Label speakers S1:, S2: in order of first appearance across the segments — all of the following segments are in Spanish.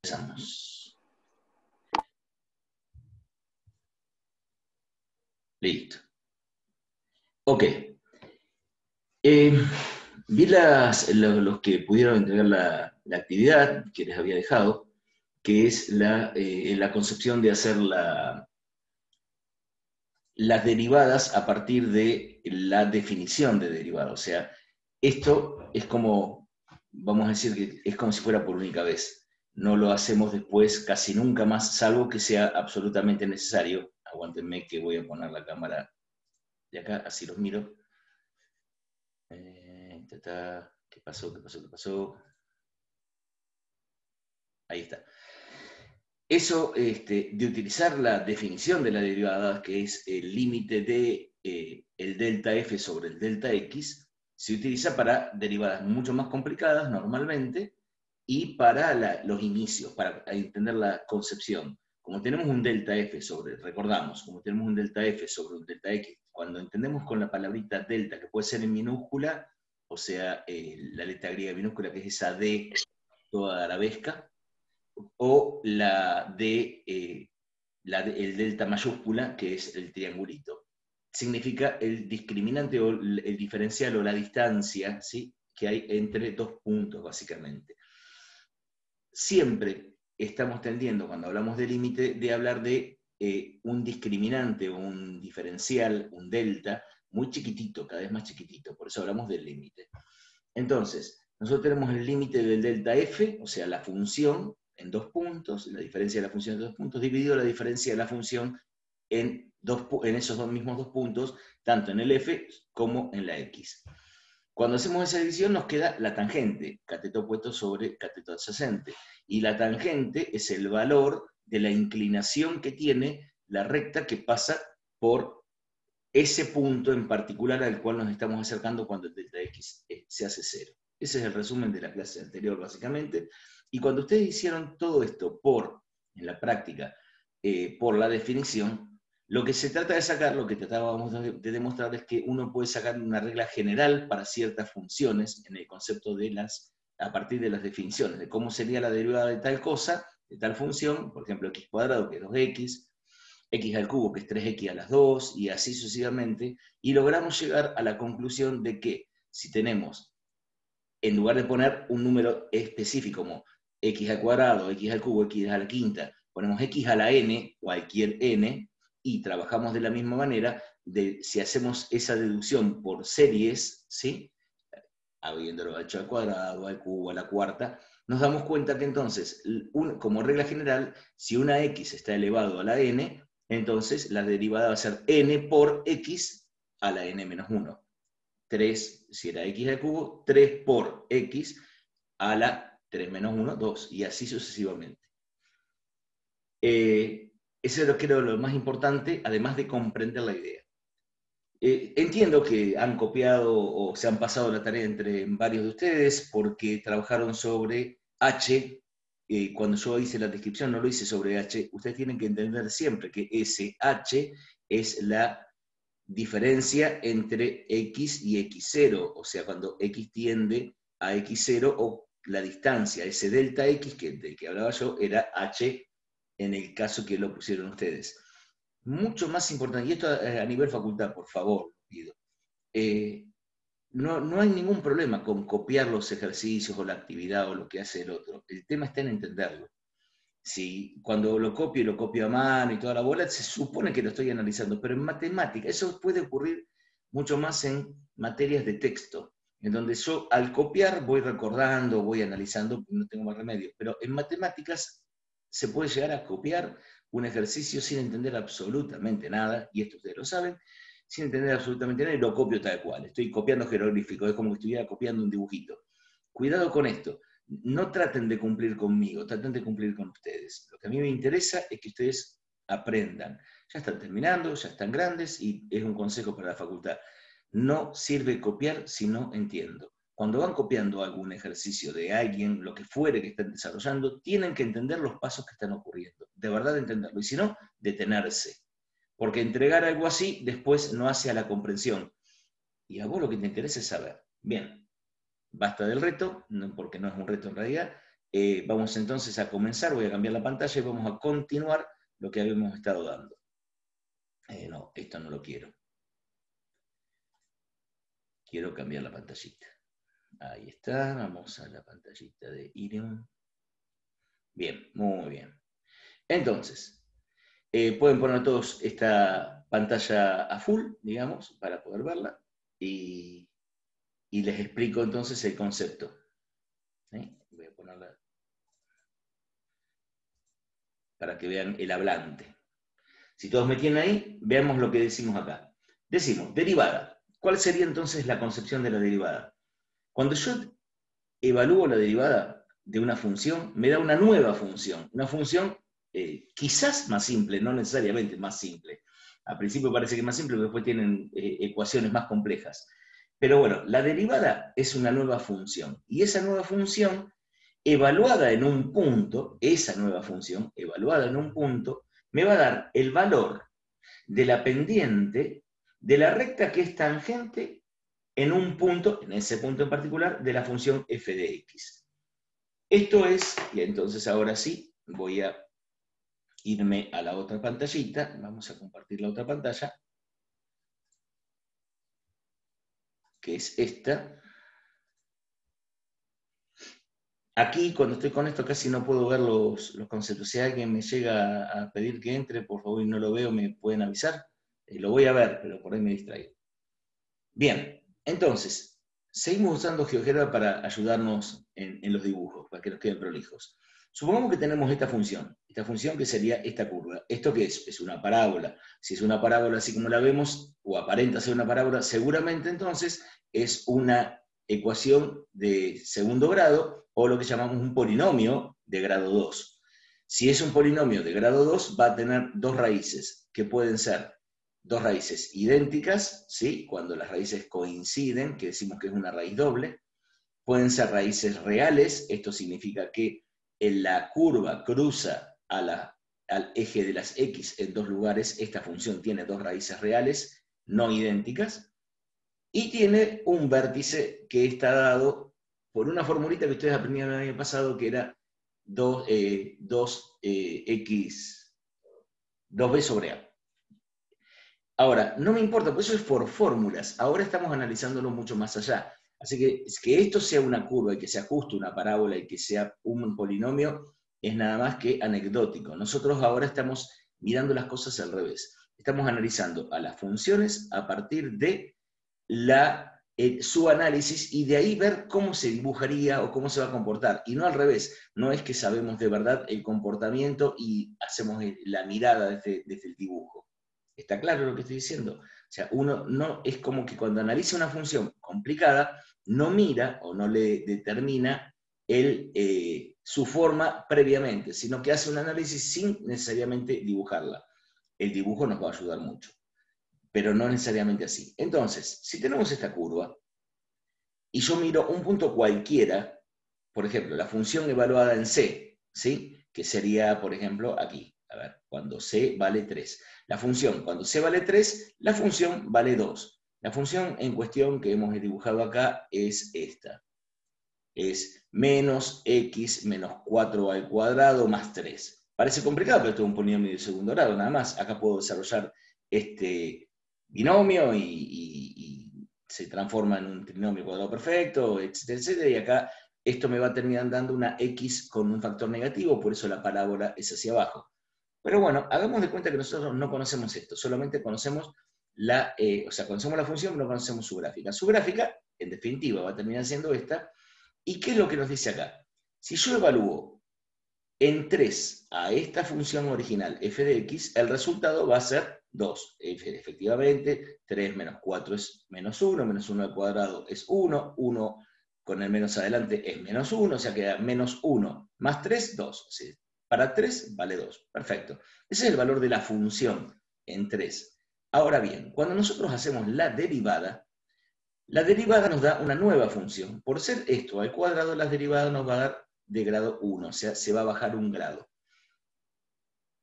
S1: Empezamos. Listo. Ok. Vi los que pudieron entregar la actividad que les había dejado, que es la concepción de hacer las derivadas a partir de la definición de derivada. O sea, esto es como, vamos a decir que es como si fuera por única vez. No lo hacemos después casi nunca más, salvo que sea absolutamente necesario. Aguántenme que voy a poner la cámara de acá, así los miro. ¿Qué pasó? ¿Qué pasó? ¿Qué pasó? Ahí está. Eso de utilizar la definición de la derivada, que es el límite de el delta f sobre el delta x, se utiliza para derivadas mucho más complicadas normalmente y para los inicios, para entender la concepción. Como tenemos un delta f sobre, recordamos, como tenemos un delta f sobre un delta x, cuando entendemos con la palabrita delta, que puede ser en minúscula, o sea, la letra griega minúscula, que es esa D toda arabesca, o el delta mayúscula, que es el triangulito. Significa el discriminante o el diferencial o la distancia, ¿sí?, que hay entre dos puntos, básicamente. Siempre estamos tendiendo, cuando hablamos de límite, de hablar de un discriminante o un diferencial, un delta, muy chiquitito, cada vez más chiquitito, por eso hablamos del límite. Entonces, nosotros tenemos el límite del delta f, o sea, la función en dos puntos, la diferencia de la función en dos puntos, dividido la diferencia de la función en esos mismos dos puntos, tanto en el f como en la x. Cuando hacemos esa división nos queda la tangente, cateto opuesto sobre cateto adyacente. Y la tangente es el valor de la inclinación que tiene la recta que pasa por ese punto en particular al cual nos estamos acercando cuando el delta x se hace 0. Ese es el resumen de la clase anterior, básicamente. Y cuando ustedes hicieron todo esto en la práctica, por la definición, lo que se trata de sacar, lo que tratábamos de demostrar es que uno puede sacar una regla general para ciertas funciones en el concepto a partir de las definiciones, de cómo sería la derivada de tal cosa, de tal función, por ejemplo, x cuadrado, que es 2x, x al cubo, que es 3x a las 2, y así sucesivamente, y logramos llegar a la conclusión de que si tenemos, en lugar de poner un número específico como x al cuadrado, x al cubo, x a la quinta, ponemos x a la n, cualquier n, y trabajamos de la misma manera, si hacemos esa deducción por series, ¿sí?, habiéndolo hecho al cuadrado, al cubo, a la cuarta, nos damos cuenta que entonces, como regla general, si una x está elevado a la n, entonces la derivada va a ser n por x a la n menos 1. 3, si era x al cubo, 3 por x a la 3 menos 1, 2, y así sucesivamente. Eso es lo más importante, además de comprender la idea. Entiendo que han copiado o se han pasado la tarea entre varios de ustedes porque trabajaron sobre H. Cuando yo hice la descripción no lo hice sobre H. Ustedes tienen que entender siempre que ese H es la diferencia entre X y X0, o sea, cuando X tiende a X0, o la distancia, ese delta X del que hablaba yo, era H en el caso que lo pusieron ustedes. Mucho más importante, y esto a nivel facultad, por favor, pido, no hay ningún problema con copiar los ejercicios o la actividad o lo que hace el otro. El tema está en entenderlo. Si cuando lo copio a mano y toda la bola, se supone que lo estoy analizando, pero en matemática, eso puede ocurrir mucho más en materias de texto, en donde yo al copiar voy recordando, voy analizando, no tengo más remedio, pero en matemáticas se puede llegar a copiar un ejercicio sin entender absolutamente nada, y esto ustedes lo saben, sin entender absolutamente nada, y lo copio tal cual. Estoy copiando jeroglíficos, es como que estuviera copiando un dibujito. Cuidado con esto. No traten de cumplir conmigo, traten de cumplir con ustedes. Lo que a mí me interesa es que ustedes aprendan. Ya están terminando, ya están grandes, y es un consejo para la facultad. No sirve copiar si no entiendo. Cuando van copiando algún ejercicio de alguien, lo que fuere que estén desarrollando, tienen que entender los pasos que están ocurriendo. De verdad entenderlo. Y si no, detenerse. Porque entregar algo así después no hace a la comprensión. Y a vos lo que te interesa es saber. Bien, basta del reto, porque no es un reto en realidad, vamos entonces a comenzar, voy a cambiar la pantalla y vamos a continuar lo que habíamos estado dando. No, esto no lo quiero. Quiero cambiar la pantallita. Ahí está, vamos a la pantallita de Irium. Bien, muy bien. Entonces, pueden poner todos esta pantalla a full, digamos, para poder verla. Y les explico entonces el concepto. ¿Sí? Voy a ponerla para que vean el hablante. Si todos me tienen ahí, veamos lo que decimos acá. Decimos, derivada. ¿Cuál sería entonces la concepción de la derivada? Cuando yo evalúo la derivada de una función, me da una nueva función. Una función quizás más simple, no necesariamente más simple. Al principio parece que es más simple, pero después tienen ecuaciones más complejas. Pero bueno, la derivada es una nueva función. Y esa nueva función, evaluada en un punto, esa nueva función, evaluada en un punto, me va a dar el valor de la pendiente de la recta que es tangente en un punto, en ese punto en particular, de la función f de x. Esto es, y entonces ahora sí, voy a irme a la otra pantallita, vamos a compartir la otra pantalla, que es esta. Aquí, cuando estoy con esto, casi no puedo ver los conceptos. Si alguien me llega a pedir que entre, por favor, y no lo veo, me pueden avisar. Lo voy a ver, pero por ahí me distraigo. Bien, entonces, seguimos usando GeoGebra para ayudarnos en los dibujos, para que nos queden prolijos. Supongamos que tenemos esta función que sería esta curva. ¿Esto qué es? Es una parábola. Si es una parábola así como la vemos, o aparenta ser una parábola, seguramente entonces es una ecuación de segundo grado, o lo que llamamos un polinomio de grado 2. Si es un polinomio de grado 2, va a tener dos raíces, que pueden ser dos raíces idénticas, ¿sí? Cuando las raíces coinciden, que decimos que es una raíz doble. Pueden ser raíces reales, esto significa que en la curva cruza al eje de las x en dos lugares, esta función tiene dos raíces reales, no idénticas, y tiene un vértice que está dado por una formulita que ustedes aprendieron el año pasado, que era 2b sobre a. Ahora, no me importa, porque eso es por fórmulas. Ahora estamos analizándolo mucho más allá. Así que esto sea una curva y que se ajuste una parábola y que sea un polinomio es nada más que anecdótico. Nosotros ahora estamos mirando las cosas al revés. Estamos analizando a las funciones a partir de su análisis y de ahí ver cómo se dibujaría o cómo se va a comportar. Y no al revés. No es que sabemos de verdad el comportamiento y hacemos la mirada desde el dibujo. ¿Está claro lo que estoy diciendo? O sea, uno no, es como que cuando analiza una función complicada, no mira o no le determina su forma previamente, sino que hace un análisis sin necesariamente dibujarla. El dibujo nos va a ayudar mucho, pero no necesariamente así. Entonces, si tenemos esta curva, y yo miro un punto cualquiera, por ejemplo, la función evaluada en C, ¿sí? Que sería, por ejemplo, aquí. A ver, cuando C vale 3. La función, cuando C vale 3, la función vale 2. La función en cuestión que hemos dibujado acá es esta. Es menos x menos 4 al cuadrado más 3. Parece complicado, pero esto es un polinomio de segundo grado, nada más. Acá puedo desarrollar este binomio y se transforma en un trinomio cuadrado perfecto, etcétera, etcétera. Y acá esto me va a terminar dando una x con un factor negativo, por eso la parábola es hacia abajo. Pero bueno, hagamos de cuenta que nosotros no conocemos esto, solamente conocemos conocemos la función, pero no conocemos su gráfica. Su gráfica, en definitiva, va a terminar siendo esta. ¿Y qué es lo que nos dice acá? Si yo evalúo en 3 a esta función original f de x, el resultado va a ser 2. Efectivamente, 3 menos 4 es menos 1, menos 1 al cuadrado es 1, 1 con el menos adelante es menos 1, o sea que menos 1 más 3, 2. ¿Sí? Para 3 vale 2. Perfecto. Ese es el valor de la función en 3. Ahora bien, cuando nosotros hacemos la derivada nos da una nueva función. Por ser esto al cuadrado, la derivada nos va a dar de grado 1, o sea, se va a bajar un grado.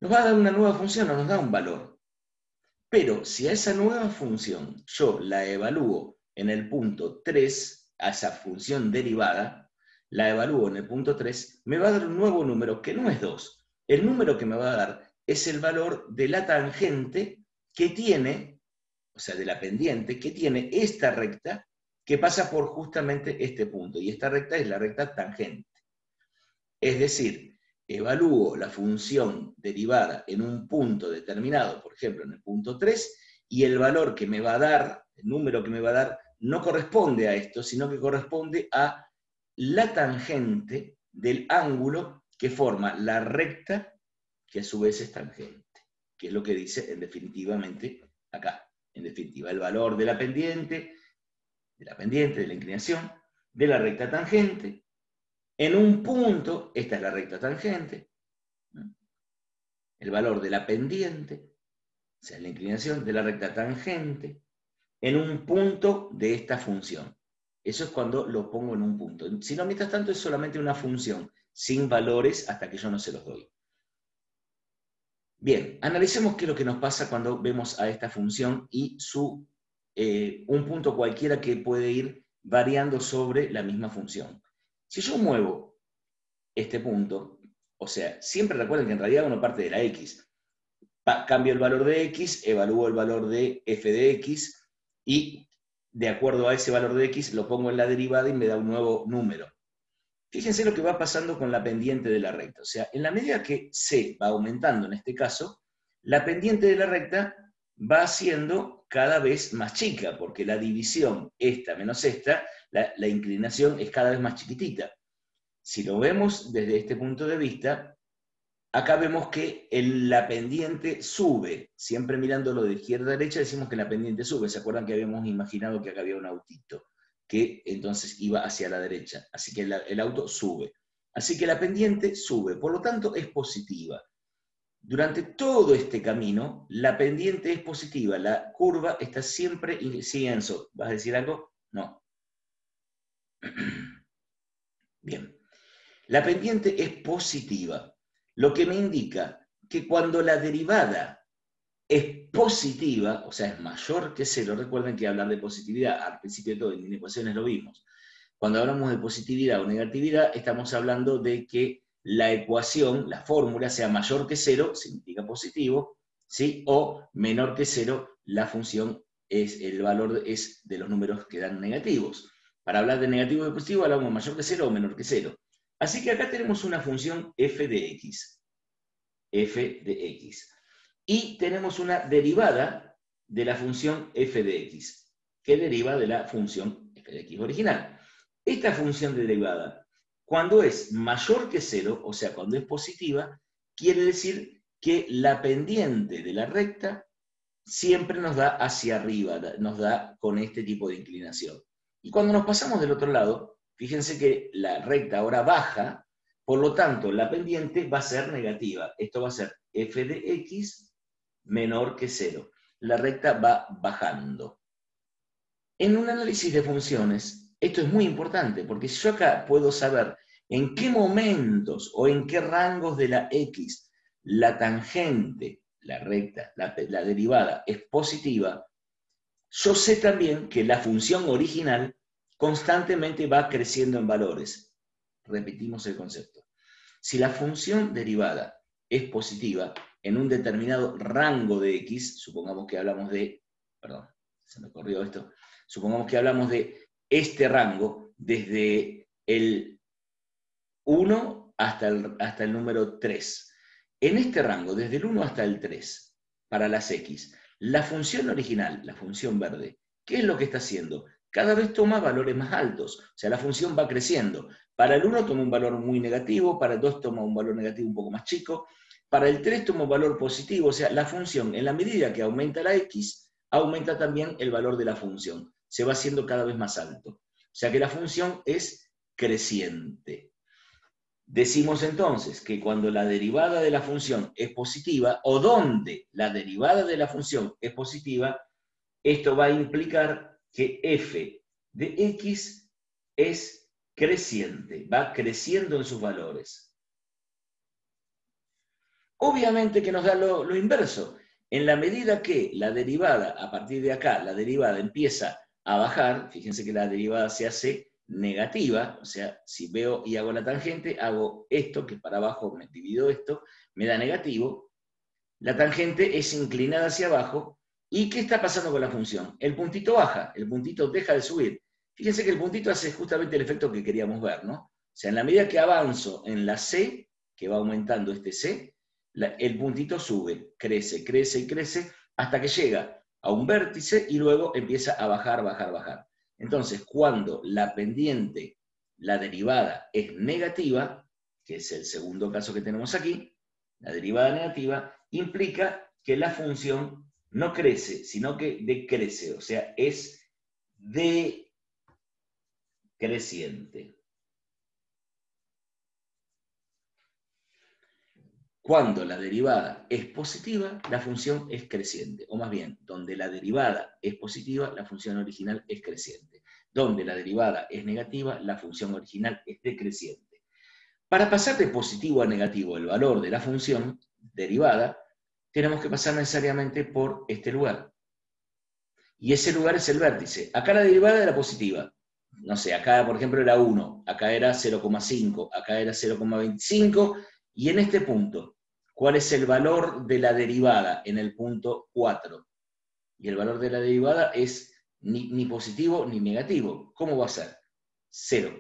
S1: Nos va a dar una nueva función, no nos da un valor. Pero si a esa nueva función yo la evalúo en el punto 3, a esa función derivada, la evalúo en el punto 3, me va a dar un nuevo número que no es 2. El número que me va a dar es el valor de la tangente que tiene, o sea, de la pendiente, que tiene esta recta que pasa por justamente este punto. Y esta recta es la recta tangente. Es decir, evalúo la función derivada en un punto determinado, por ejemplo, en el punto 3, y el valor que me va a dar, el número que me va a dar, no corresponde a esto, sino que corresponde a la tangente del ángulo que forma la recta, que a su vez es tangente, que es lo que dice en definitivamente acá. En definitiva, el valor de la pendiente, de la inclinación, de la recta tangente, en un punto, esta es la recta tangente, ¿no? El valor de la pendiente, o sea, la inclinación de la recta tangente, en un punto de esta función. Eso es cuando lo pongo en un punto. Si no, mientras tanto, es solamente una función, sin valores hasta que yo no se los doy. Bien, analicemos qué es lo que nos pasa cuando vemos a esta función y un punto cualquiera que puede ir variando sobre la misma función. Si yo muevo este punto, o sea, siempre recuerden que en realidad uno parte de la x. Cambio el valor de x, evalúo el valor de f de x, y de acuerdo a ese valor de x lo pongo en la derivada y me da un nuevo número. Fíjense lo que va pasando con la pendiente de la recta. O sea, en la medida que c va aumentando en este caso, la pendiente de la recta va siendo cada vez más chica, porque la división esta menos esta, la inclinación es cada vez más chiquitita. Si lo vemos desde este punto de vista, acá vemos que la pendiente sube. Siempre mirándolo de izquierda a derecha decimos que la pendiente sube. ¿Se acuerdan que habíamos imaginado que acá había un autito que entonces iba hacia la derecha? Así que el auto sube. Así que la pendiente sube, por lo tanto es positiva. Durante todo este camino, la pendiente es positiva, la curva está siempre en ascenso. ¿Vas a decir algo? No. Bien. La pendiente es positiva, lo que me indica que cuando la derivada es positiva, o sea, es mayor que 0, recuerden que hablar de positividad, al principio de todo, en ecuaciones lo vimos. Cuando hablamos de positividad o negatividad, estamos hablando de que la ecuación, la fórmula, sea mayor que 0, significa positivo, ¿sí? O menor que 0, la función el valor es de los números que dan negativos. Para hablar de negativo y de positivo, hablamos mayor que 0 o menor que 0. Así que acá tenemos una función f de x. F de x. Y tenemos una derivada de la función f de x, que deriva de la función f de x original. Esta función derivada, cuando es mayor que 0, o sea, cuando es positiva, quiere decir que la pendiente de la recta siempre nos da hacia arriba, nos da con este tipo de inclinación. Y cuando nos pasamos del otro lado, fíjense que la recta ahora baja, por lo tanto, la pendiente va a ser negativa. Esto va a ser f de x menor que 0. La recta va bajando. En un análisis de funciones, esto es muy importante, porque si yo acá puedo saber en qué momentos o en qué rangos de la x la tangente, la recta, la derivada es positiva, yo sé también que la función original constantemente va creciendo en valores. Repetimos el concepto. Si la función derivada es positiva en un determinado rango de x, supongamos que hablamos de, perdón, se me corrió esto, supongamos que hablamos de este rango desde el 1 hasta el número 3. En este rango, desde el 1 hasta el 3, para las x, la función original, la función verde, ¿qué es lo que está haciendo? Cada vez toma valores más altos, o sea, la función va creciendo. Para el 1 toma un valor muy negativo, para el 2 toma un valor negativo un poco más chico, para el 3 toma un valor positivo, o sea, la función, en la medida que aumenta la x, aumenta también el valor de la función, se va haciendo cada vez más alto. O sea que la función es creciente. Decimos entonces que cuando la derivada de la función es positiva, o donde la derivada de la función es positiva, esto va a implicar que f de x es creciente, va creciendo en sus valores. Obviamente que nos da lo inverso. En la medida que la derivada, a partir de acá, la derivada empieza a bajar, fíjense que la derivada se hace negativa, o sea, si veo y hago la tangente, hago esto, que para abajo me divido esto, me da negativo. La tangente es inclinada hacia abajo. ¿Y qué está pasando con la función? El puntito baja, el puntito deja de subir. Fíjense que el puntito hace justamente el efecto que queríamos ver, ¿no? O sea, en la medida que avanzo en la C, que va aumentando este C, el puntito sube, crece, crece y crece, hasta que llega a un vértice y luego empieza a bajar, bajar, bajar. Entonces, cuando la pendiente, la derivada, es negativa, que es el segundo caso que tenemos aquí, la derivada negativa implica que la función no crece, sino que decrece, o sea, es decreciente. Cuando la derivada es positiva, la función es creciente. O más bien, donde la derivada es positiva, la función original es creciente. Donde la derivada es negativa, la función original es decreciente. Para pasar de positivo a negativo el valor de la función derivada, tenemos que pasar necesariamente por este lugar. Y ese lugar es el vértice. Acá la derivada era positiva. No sé, acá por ejemplo era 1, acá era 0,5, acá era 0,25, y en este punto, ¿cuál es el valor de la derivada en el punto 4? Y el valor de la derivada es ni positivo ni negativo. ¿Cómo va a ser? 0.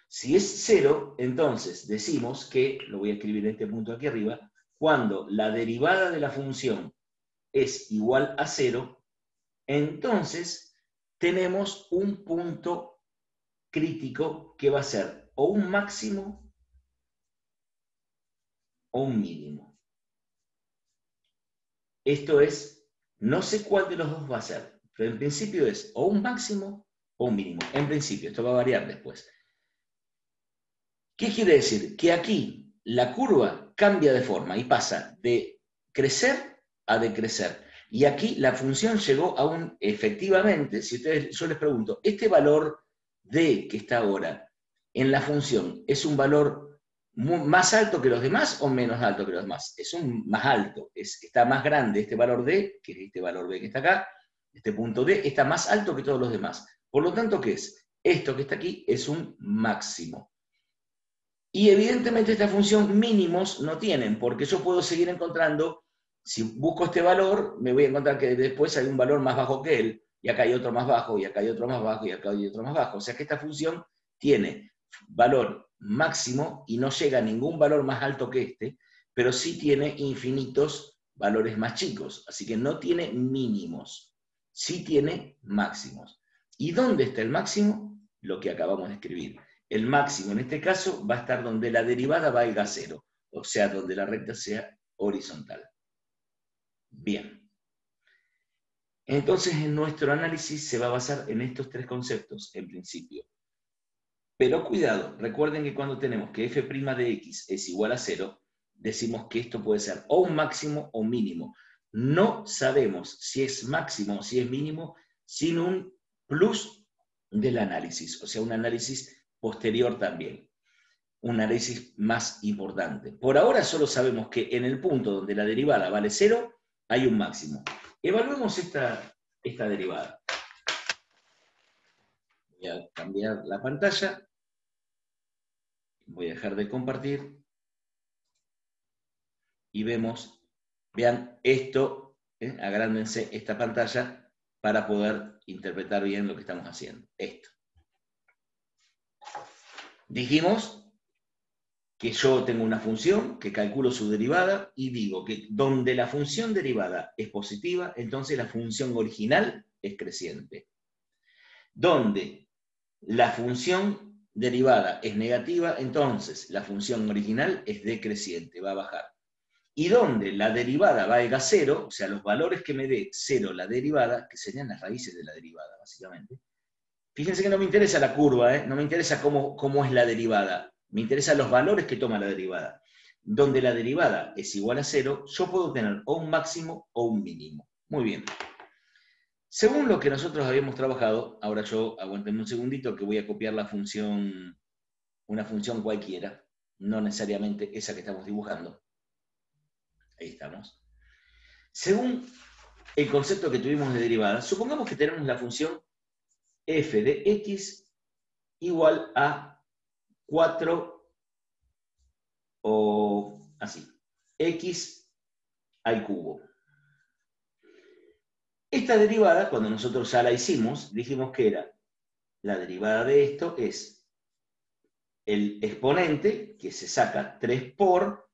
S1: Si es 0, entonces decimos que, lo voy a escribir en este punto aquí arriba, cuando la derivada de la función es igual a 0, entonces tenemos un punto crítico que va a ser o un máximo o un mínimo. Esto es, no sé cuál de los dos va a ser, pero en principio es o un máximo o un mínimo. En principio, esto va a variar después. ¿Qué quiere decir? Que aquí la curva cambia de forma y pasa de crecer a decrecer. Y aquí la función llegó a un, efectivamente, si ustedes, yo les pregunto, ¿este valor D que está ahora en la función es un valor más alto que los demás o menos alto que los demás? Es un más alto, está más grande este valor D, que es este valor B que está acá, este punto D está más alto que todos los demás. Por lo tanto, ¿qué es? Esto que está aquí es un máximo. Y evidentemente esta función mínimos no tienen, porque yo puedo seguir encontrando, si busco este valor, me voy a encontrar que después hay un valor más bajo que él, y acá hay otro más bajo, y acá hay otro más bajo, y acá hay otro más bajo. O sea que esta función tiene valor máximo y no llega a ningún valor más alto que este, pero sí tiene infinitos valores más chicos. Así que no tiene mínimos, sí tiene máximos. ¿Y dónde está el máximo? Lo que acabamos de escribir. El máximo en este caso va a estar donde la derivada valga a 0, o sea, donde la recta sea horizontal. Bien. Entonces, en nuestro análisis se va a basar en estos tres conceptos, en principio. Pero cuidado, recuerden que cuando tenemos que f' de x es igual a 0, decimos que esto puede ser o un máximo o un mínimo. No sabemos si es máximo o si es mínimo sin un plus del análisis, o sea, un análisis posterior también, un análisis más importante. Por ahora solo sabemos que en el punto donde la derivada vale 0, hay un máximo. Evaluemos esta derivada. Voy a cambiar la pantalla. Voy a dejar de compartir. Y vemos, vean esto, agrándense esta pantalla para poder interpretar bien lo que estamos haciendo. Esto. Dijimos que yo tengo una función que calculo su derivada y digo que donde la función derivada es positiva, entonces la función original es creciente. Donde la función derivada es negativa, entonces la función original es decreciente, va a bajar. Y donde la derivada valga 0, o sea, los valores que me dé 0 la derivada, que serían las raíces de la derivada, básicamente. Fíjense que no me interesa la curva, no me interesa cómo es la derivada, me interesan los valores que toma la derivada. Donde la derivada es igual a 0, yo puedo tener o un máximo o un mínimo. Muy bien. Según lo que nosotros habíamos trabajado, ahora yo, aguántenme un segundito que voy a copiar la función, una función cualquiera, no necesariamente esa que estamos dibujando. Ahí estamos. Según el concepto que tuvimos de derivada, supongamos que tenemos la función f de x igual a 4 o así, x al cubo. Esta derivada, cuando nosotros ya la hicimos, dijimos que era la derivada de esto es el exponente, que se saca 3 por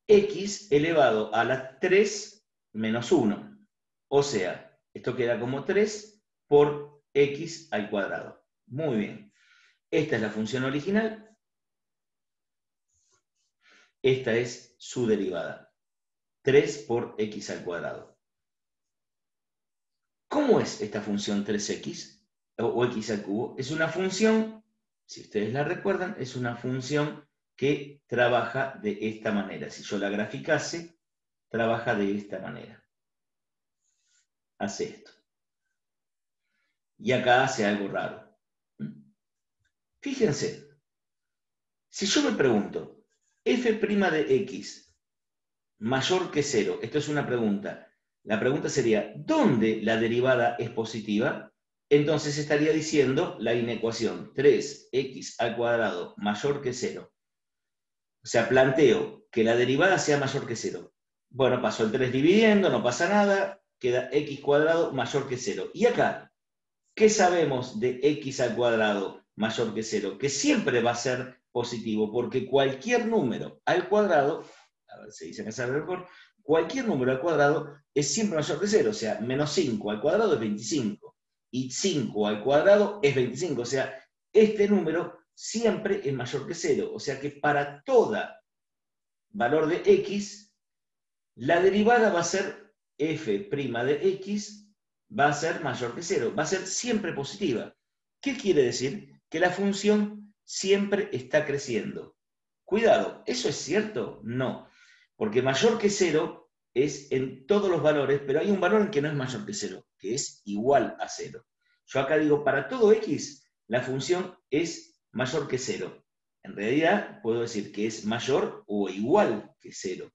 S1: x elevado a la 3 menos 1. O sea, esto queda como 3 por x al cuadrado. Muy bien. Esta es la función original. Esta es su derivada. 3 por x al cuadrado. ¿Cómo es esta función 3x o x al cubo? Es una función, si ustedes la recuerdan, es una función que trabaja de esta manera. Si yo la graficase, trabaja de esta manera. Hace esto. Y acá hace algo raro. Fíjense, si yo me pregunto, f' de x mayor que 0, esto es una pregunta. La pregunta sería, ¿dónde la derivada es positiva? Entonces estaría diciendo la inecuación 3x al cuadrado mayor que 0. O sea, planteo que la derivada sea mayor que 0. Bueno, pasó el 3 dividiendo, no pasa nada, queda x cuadrado mayor que 0. Y acá, ¿qué sabemos de x al cuadrado mayor que 0? Que siempre va a ser positivo, porque cualquier número al cuadrado, a ver si dice que sale mejor, cualquier número al cuadrado es siempre mayor que 0, o sea, menos 5 al cuadrado es 25, y 5 al cuadrado es 25, o sea, este número siempre es mayor que 0, o sea que para toda valor de x, la derivada va a ser f' de x, va a ser mayor que 0, va a ser siempre positiva. ¿Qué quiere decir? Que la función siempre está creciendo. Cuidado, ¿eso es cierto? No, porque mayor que 0 es en todos los valores, pero hay un valor en que no es mayor que 0, que es igual a 0. Yo acá digo, para todo x, la función es mayor que 0. En realidad, puedo decir que es mayor o igual que 0,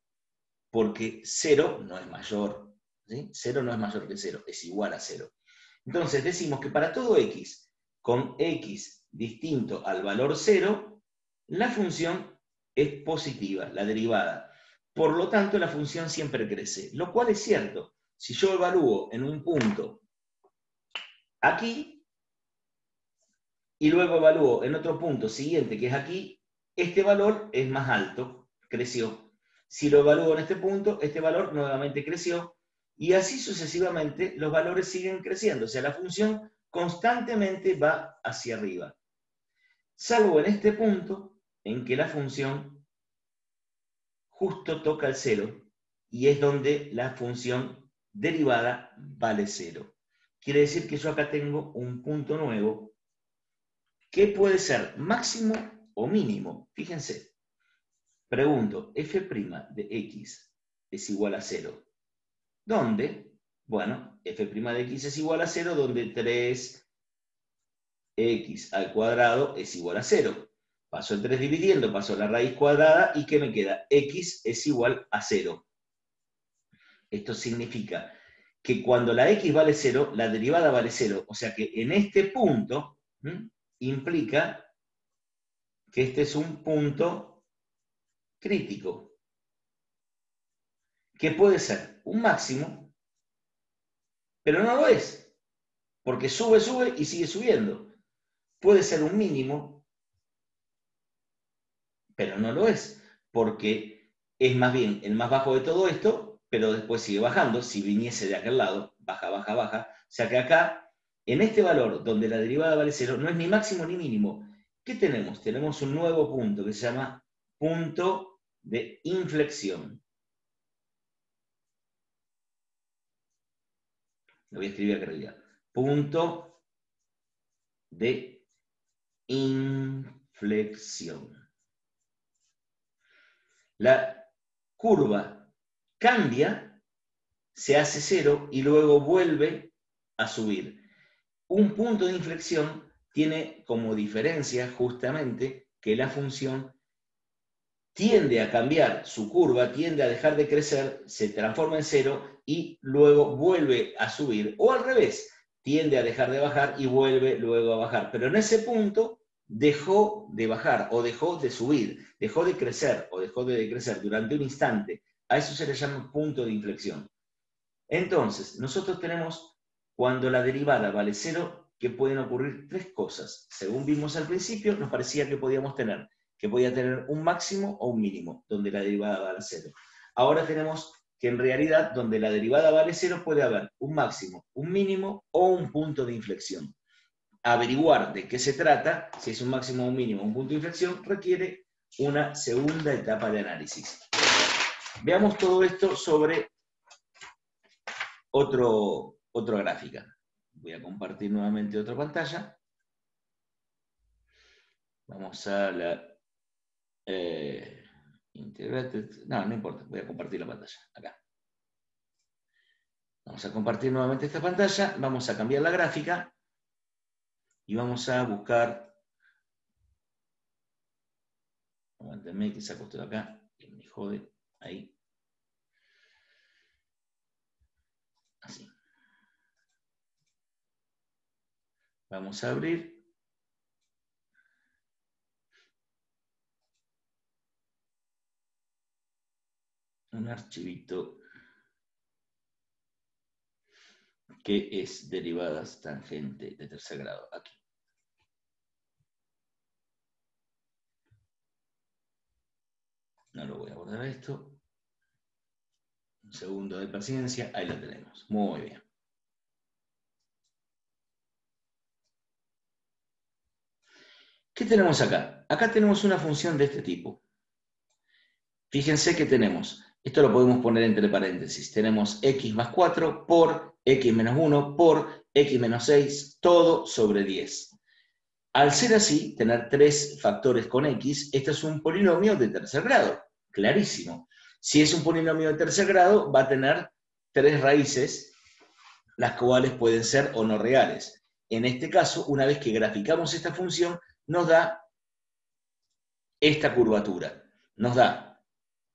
S1: porque 0 no es mayor, ¿sí? 0 no es mayor que 0, es igual a 0. Entonces decimos que para todo x, con x distinto al valor 0, la función es positiva, la derivada. Por lo tanto, la función siempre crece, lo cual es cierto. Si yo evalúo en un punto aquí, y luego evalúo en otro punto siguiente, que es aquí, este valor es más alto, creció. Si lo evalúo en este punto, este valor nuevamente creció, y así sucesivamente los valores siguen creciendo. O sea, la función constantemente va hacia arriba. Salvo en este punto en que la función justo toca el 0, y es donde la función derivada vale 0. Quiere decir que yo acá tengo un punto nuevo que puede ser máximo o mínimo. Fíjense, pregunto, f' de x es igual a 0. ¿Dónde? Bueno, f' de x es igual a 0 donde 3x al cuadrado es igual a 0. Paso el 3 dividiendo, paso la raíz cuadrada, ¿y qué me queda? X es igual a 0. Esto significa que cuando la x vale 0, la derivada vale 0. O sea que en este punto implica que este es un punto crítico, que puede ser un máximo, pero no lo es, porque sube, sube y sigue subiendo. Puede ser un mínimo, pero no lo es, porque es más bien el más bajo de todo esto, pero después sigue bajando. Si viniese de aquel lado, baja, baja, baja. O sea que acá, en este valor, donde la derivada vale 0, no es ni máximo ni mínimo. ¿Qué tenemos? Tenemos un nuevo punto que se llama punto de inflexión. Lo voy a escribir acá arriba. Punto de inflexión. La curva cambia, se hace 0 y luego vuelve a subir. Un punto de inflexión tiene como diferencia justamente que la función tiende a cambiar su curva, tiende a dejar de crecer, se transforma en 0 y luego vuelve a subir. O al revés, tiende a dejar de bajar y vuelve luego a bajar. Pero en ese punto dejó de bajar o dejó de subir, dejó de crecer o dejó de decrecer durante un instante. A eso se le llama punto de inflexión. Entonces, nosotros tenemos, cuando la derivada vale 0, que pueden ocurrir 3 cosas. Según vimos al principio, nos parecía que podía tener un máximo o un mínimo, donde la derivada vale 0. Ahora tenemos que en realidad, donde la derivada vale 0, puede haber un máximo, un mínimo o un punto de inflexión. Averiguar de qué se trata, si es un máximo, un mínimo o un punto de inflexión, requiere una segunda etapa de análisis. Veamos todo esto sobre otra gráfica. Voy a compartir nuevamente otra pantalla. Vamos a la integrated. No importa, voy a compartir la pantalla. Acá. Vamos a compartir nuevamente esta pantalla. Vamos a cambiar la gráfica y vamos a buscar. Aguántenme que saco esto de acá, que me jode. Ahí. Así. Vamos a abrir. Un archivito que es derivadas tangente de tercer grado. Aquí. No lo voy a guardar a esto. Un segundo de paciencia. Ahí la tenemos. Muy bien. ¿Qué tenemos acá? Acá tenemos una función de este tipo. Fíjense que tenemos, esto lo podemos poner entre paréntesis, tenemos x más 4 por x menos 1 por x menos 6, todo sobre 10. Al ser así, tener 3 factores con x, este es un polinomio de tercer grado, clarísimo. Si es un polinomio de tercer grado, va a tener 3 raíces, las cuales pueden ser o no reales. En este caso, una vez que graficamos esta función, nos da esta curvatura. Nos da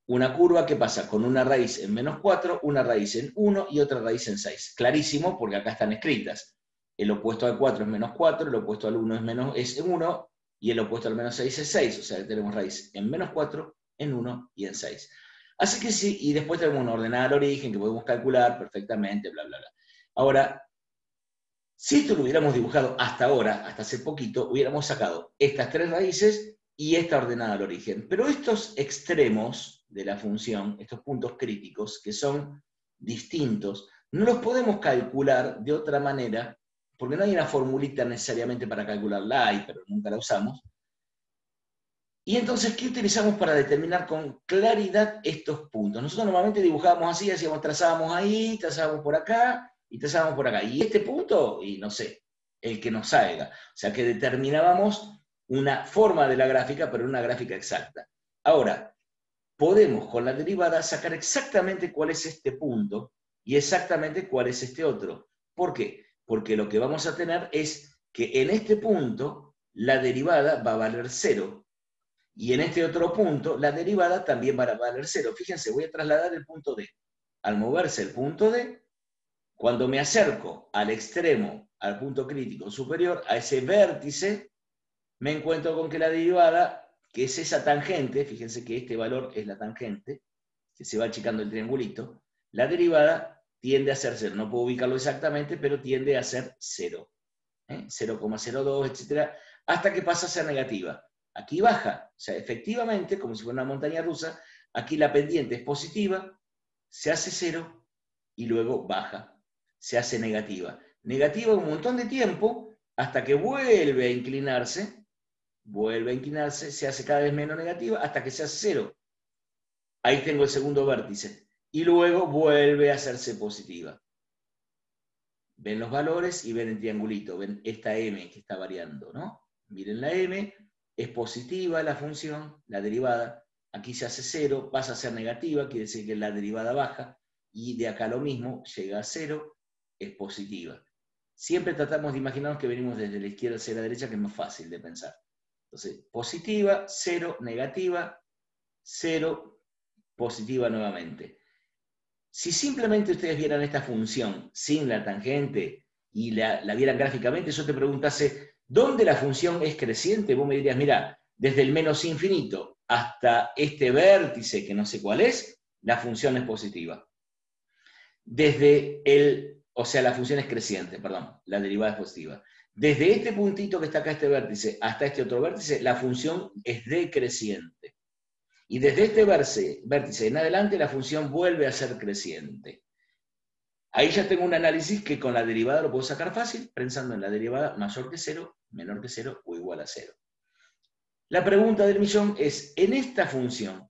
S1: una curva que pasa con una raíz en menos 4, una raíz en 1 y otra raíz en 6. Clarísimo, porque acá están escritas. El opuesto al 4 es menos 4, el opuesto al 1 es 1, y el opuesto al menos 6 es 6. O sea, que tenemos raíz en menos 4, en 1 y en 6. Así que sí, y después tenemos una ordenada al origen que podemos calcular perfectamente, bla, bla, bla. Ahora, si esto lo hubiéramos dibujado hasta ahora, hasta hace poquito, hubiéramos sacado estas 3 raíces y esta ordenada al origen. Pero estos extremos de la función, estos puntos críticos, que son distintos, no los podemos calcular de otra manera, porque no hay una formulita necesariamente para calcularla, hay, pero nunca la usamos. Y entonces, ¿qué utilizamos para determinar con claridad estos puntos? Nosotros normalmente dibujábamos así, hacíamos, trazábamos ahí, trazábamos por acá, y trazábamos por acá. Y este punto, y no sé, el que nos salga. O sea, que determinábamos una forma de la gráfica, pero una gráfica exacta. Ahora, podemos con la derivada sacar exactamente cuál es este punto y exactamente cuál es este otro. ¿Por qué? Porque lo que vamos a tener es que en este punto la derivada va a valer 0. Y en este otro punto, la derivada también va a valer 0. Fíjense, voy a trasladar el punto D. Al moverse el punto D, cuando me acerco al extremo, al punto crítico superior, a ese vértice, me encuentro con que la derivada, que es esa tangente, fíjense que este valor es la tangente, que se va achicando el triangulito, la derivada tiende a ser 0. No puedo ubicarlo exactamente, pero tiende a ser 0. 0,02, etc. Hasta que pasa a ser negativa. Aquí baja. O sea, efectivamente, como si fuera una montaña rusa, aquí la pendiente es positiva, se hace 0 y luego baja. Se hace negativa. Negativa un montón de tiempo hasta que vuelve a inclinarse, se hace cada vez menos negativa hasta que se hace 0. Ahí tengo el segundo vértice. Y luego vuelve a hacerse positiva. Ven los valores y ven el triangulito, ven esta m que está variando, ¿no? Miren la m, es positiva la función, la derivada, aquí se hace 0, pasa a ser negativa, quiere decir que la derivada baja, y de acá lo mismo, llega a 0, es positiva. Siempre tratamos de imaginarnos que venimos desde la izquierda hacia la derecha, que es más fácil de pensar. Entonces, positiva, 0, negativa, 0, positiva nuevamente. Si simplemente ustedes vieran esta función sin la tangente, y la vieran gráficamente, yo te preguntase, ¿dónde la función es creciente? Vos me dirías, mira, desde el menos infinito hasta este vértice, que no sé cuál es, la función es positiva. O sea, la función es creciente, perdón, la derivada es positiva. Desde este puntito que está acá, este vértice, hasta este otro vértice, la función es decreciente. Y desde este vértice en adelante, la función vuelve a ser creciente. Ahí ya tengo un análisis que con la derivada lo puedo sacar fácil, pensando en la derivada mayor que 0, menor que 0 o igual a 0. La pregunta del millón es, en esta función,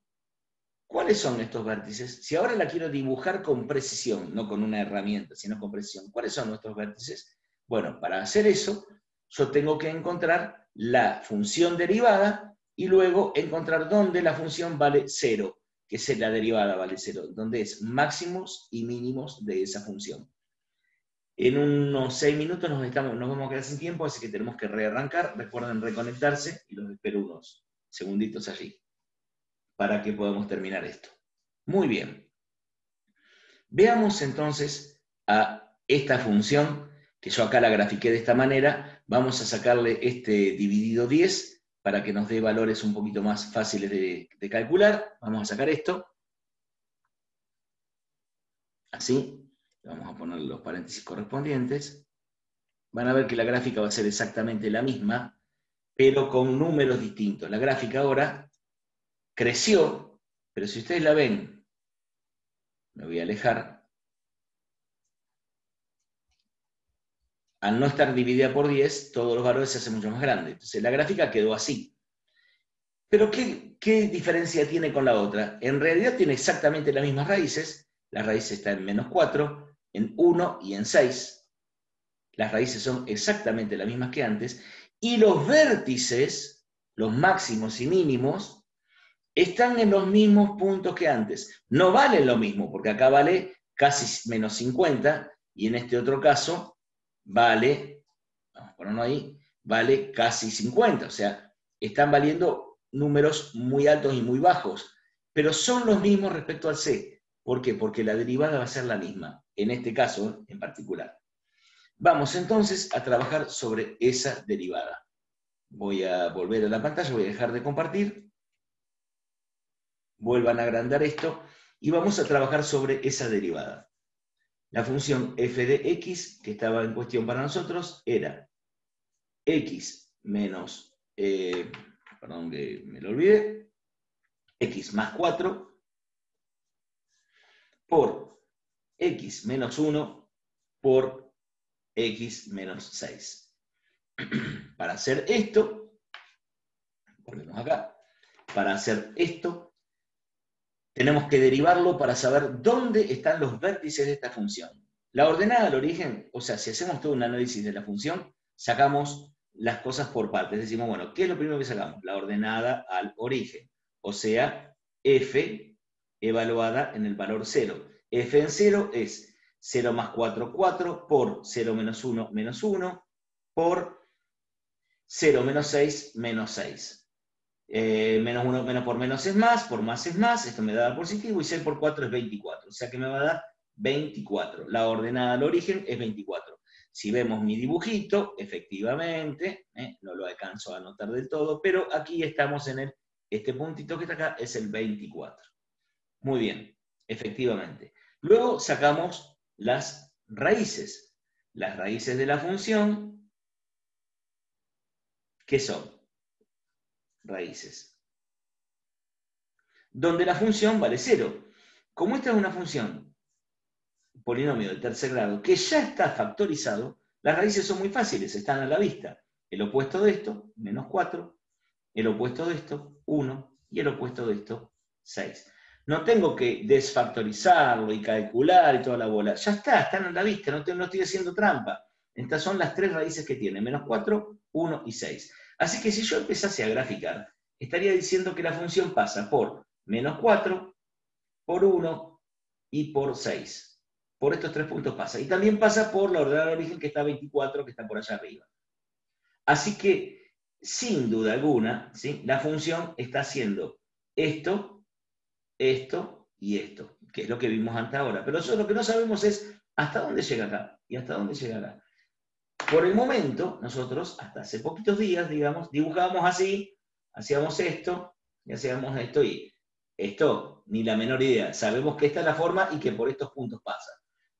S1: ¿cuáles son estos vértices? Si ahora la quiero dibujar con precisión, no con una herramienta, sino con precisión, ¿cuáles son nuestros vértices? Bueno, para hacer eso, yo tengo que encontrar la función derivada y luego encontrar dónde la función vale 0, que es la derivada vale 0, donde es máximos y mínimos de esa función. En unos 6 minutos nos vamos a quedar sin tiempo, así que tenemos que rearrancar. Recuerden reconectarse y los espero unos segunditos allí para que podamos terminar esto. Muy bien. Veamos entonces a esta función, que yo acá la grafiqué de esta manera. Vamos a sacarle este dividido 10 para que nos dé valores un poquito más fáciles de calcular. Vamos a sacar esto. Así. Vamos a poner los paréntesis correspondientes. Van a ver que la gráfica va a ser exactamente la misma, pero con números distintos. La gráfica ahora creció, pero si ustedes la ven, me voy a alejar, al no estar dividida por 10, todos los valores se hacen mucho más grandes. Entonces la gráfica quedó así. Pero ¿qué diferencia tiene con la otra? En realidad tiene exactamente las mismas raíces. La raíz está en menos 4, en 1 y en 6. Las raíces son exactamente las mismas que antes. Y los vértices, los máximos y mínimos, están en los mismos puntos que antes. No valen lo mismo, porque acá vale casi menos 50, y en este otro caso vale, vamos a ponerlo ahí, vale casi 50. O sea, están valiendo números muy altos y muy bajos, pero son los mismos respecto al C. ¿Por qué? Porque la derivada va a ser la misma, en este caso en particular. Vamos entonces a trabajar sobre esa derivada. Voy a volver a la pantalla, voy a dejar de compartir. Vuelvan a agrandar esto y vamos a trabajar sobre esa derivada. La función f de x, que estaba en cuestión para nosotros, era x menos, perdón que me lo olvidé, x más 4 por x menos 1 por x menos 6. Para hacer esto, volvemos acá, para hacer esto, tenemos que derivarlo para saber dónde están los vértices de esta función. La ordenada al origen, o sea, si hacemos todo un análisis de la función, sacamos las cosas por partes. Decimos, bueno, ¿qué es lo primero que sacamos? La ordenada al origen. O sea, f evaluada en el valor 0. F en 0 es 0 más 4, 4, por 0 menos 1, menos 1, por 0 menos 6, menos 6. Menos 1 menos por menos es más, por más es más, esto me da positivo, y 6 por 4 es 24, o sea que me va a dar 24. La ordenada al origen es 24. Si vemos mi dibujito, efectivamente, no lo alcanzo a anotar del todo, pero aquí estamos en este puntito que está acá, es el 24. Muy bien, efectivamente. Luego sacamos las raíces. Las raíces de la función, ¿qué son? Raíces. Donde la función vale 0. Como esta es una función, polinomio de tercer grado, que ya está factorizado, las raíces son muy fáciles, están a la vista. El opuesto de esto, menos 4, el opuesto de esto, 1, y el opuesto de esto, 6. No tengo que desfactorizarlo y calcular y toda la bola. Ya está, están a la vista, no estoy haciendo trampa. Estas son las tres raíces que tiene, menos 4, 1 y 6. Así que si yo empezase a graficar, estaría diciendo que la función pasa por menos 4, por 1 y por 6. Por estos tres puntos pasa. Y también pasa por la ordenada de origen, que está 24, que está por allá arriba. Así que, sin duda alguna, ¿sí?, la función está haciendo esto, esto y esto, que es lo que vimos hasta ahora. Pero eso lo que no sabemos es hasta dónde llega acá y hasta dónde llega acá. Por el momento, nosotros, hasta hace poquitos días, digamos, dibujábamos así, hacíamos esto, y hacíamos esto, y esto, ni la menor idea. Sabemos que esta es la forma y que por estos puntos pasa.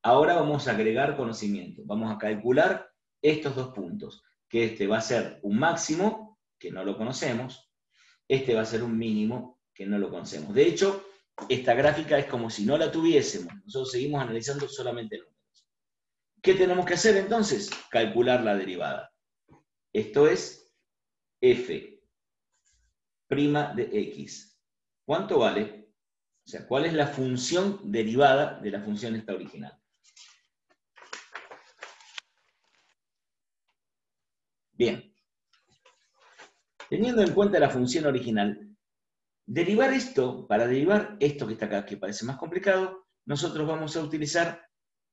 S1: Ahora vamos a agregar conocimiento. Vamos a calcular estos dos puntos, que este va a ser un máximo, que no lo conocemos, este va a ser un mínimo, que no lo conocemos. De hecho, esta gráfica es como si no la tuviésemos. Nosotros seguimos analizando solamente números. ¿Qué tenemos que hacer entonces? Calcular la derivada. Esto es f' de x. ¿Cuánto vale? O sea, ¿cuál es la función derivada de la función esta original? Bien. Teniendo en cuenta la función original, para derivar esto que está acá, que parece más complicado, nosotros vamos a utilizar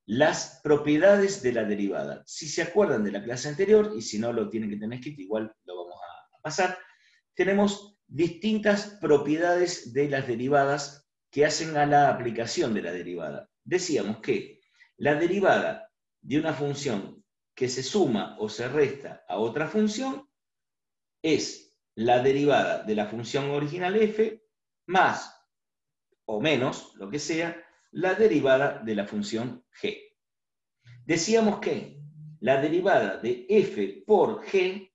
S1: las propiedades de la derivada. Si se acuerdan de la clase anterior, y si no lo tienen que tener escrito, igual lo vamos a pasar, tenemos distintas propiedades de las derivadas que hacen a la aplicación de la derivada. Decíamos que la derivada de una función que se suma o se resta a otra función es la derivada de la función original f más o menos, lo que sea, la derivada de la función g. Decíamos que la derivada de f por g,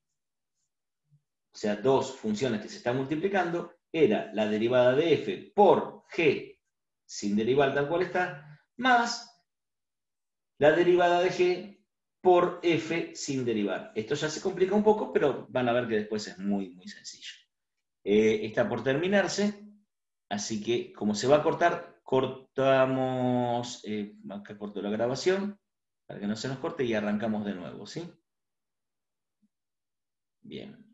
S1: o sea, dos funciones que se están multiplicando, era la derivada de f por g sin derivar tal cual está, más la derivada de g por f sin derivar. Esto ya se complica un poco, pero van a ver que después es muy, muy sencillo. Está por terminarse, así que como se va a cortar, cortamos, acá corto la grabación, para que no se nos corte y arrancamos de nuevo, ¿sí? Bien.